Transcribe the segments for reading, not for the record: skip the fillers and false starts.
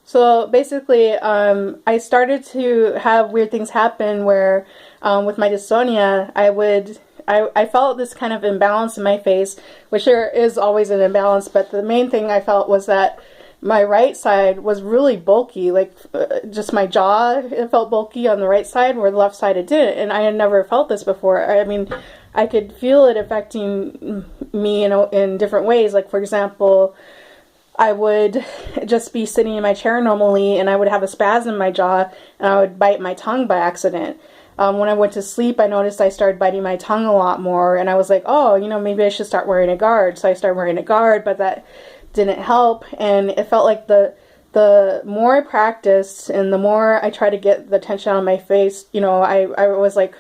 So basically, I started to have weird things happen where, with my dystonia, I felt this kind of imbalance in my face, which there is always an imbalance, but the main thing I felt was that my right side was really bulky, like just my jaw, it felt bulky on the right side where the left side it didn't, and I had never felt this before. I mean, I could feel it affecting me in different ways, like for example, I would just be sitting in my chair normally and I would have a spasm in my jaw and I would bite my tongue by accident. When I went to sleep, I noticed I started biting my tongue a lot more, and I was like, oh, maybe I should start wearing a guard. So I started wearing a guard, but that didn't help, and it felt like the more I practiced and the more I tried to get the tension on my face, I was like,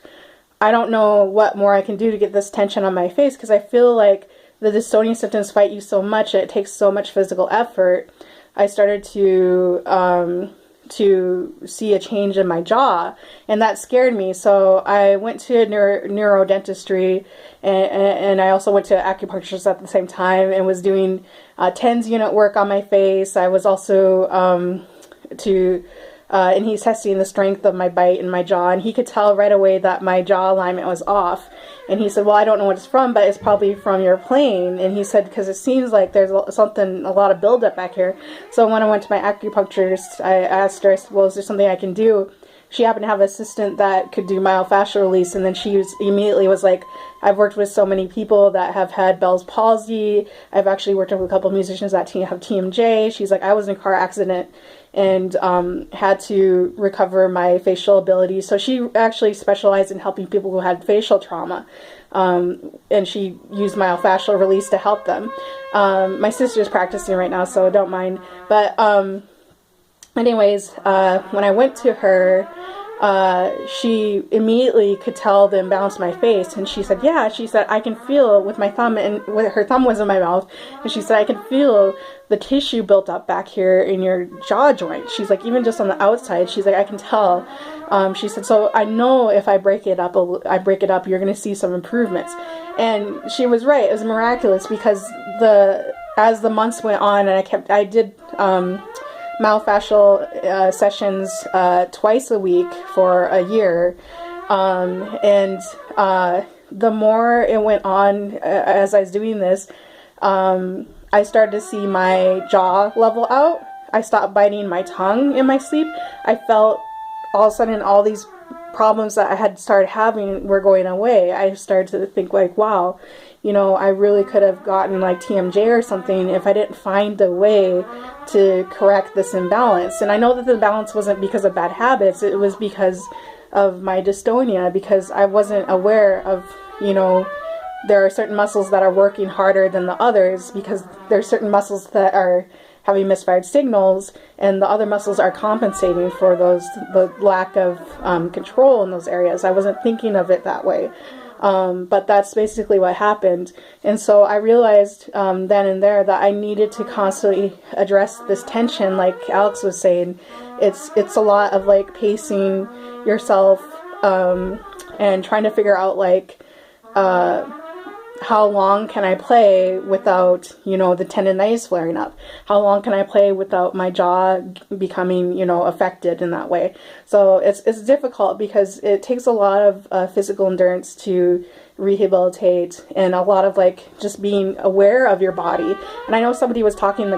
I don't know what more I can do to get this tension on my face, because I feel like the dystonia symptoms fight you so much, it takes so much physical effort. I started to see a change in my jaw, and that scared me. So I went to neurodentistry, and I also went to acupuncturist at the same time and was doing TENS unit work on my face. I was also and he's testing the strength of my bite and my jaw, and he could tell right away that my jaw alignment was off. And he said, well, I don't know what it's from, but it's probably from your plane. And he said, because it seems like there's a lot of buildup back here. So when I went to my acupuncturist, I asked her, I said, well, is there something I can do? She happened to have an assistant that could do myofascial release, and then she immediately was like, I've worked with so many people that have had Bell's palsy. I've actually worked with a couple of musicians that have TMJ. She's like, I was in a car accident and had to recover my facial ability. So she actually specialized in helping people who had facial trauma, and she used myofascial release to help them. My sister's practicing right now, so don't mind. But anyways, when I went to her, she immediately could tell the imbalance in my face, and she said, yeah, she said, I can feel with my thumb, and her thumb was in my mouth, and she said, I can feel the tissue built up back here in your jaw joint. She's like, even just on the outside, she's like, I can tell. She said, so I know if I break it up, you're going to see some improvements. And she was right. It was miraculous, because as the months went on, and I did myofascial sessions twice a week for a year, and the more it went on as I was doing this, I started to see my jaw level out. I stopped biting my tongue in my sleep. I felt all of a sudden all these problems that I had started having were going away. I started to think like, wow, I really could have gotten like TMJ or something if I didn't find a way to correct this imbalance. And I know that the imbalance wasn't because of bad habits. It was because of my dystonia, because I wasn't aware of, there are certain muscles that are working harder than the others, because there are certain muscles that are having misfired signals, and the other muscles are compensating for the lack of control in those areas. I wasn't thinking of it that way. But that's basically what happened. And so I realized then and there that I needed to constantly address this tension, like Alex was saying. It's a lot of like pacing yourself and trying to figure out like how long can I play without, the tendonitis flaring up? How long can I play without my jaw becoming, affected in that way? So it's difficult, because it takes a lot of physical endurance to rehabilitate, and a lot of like just being aware of your body. And I know somebody was talking in the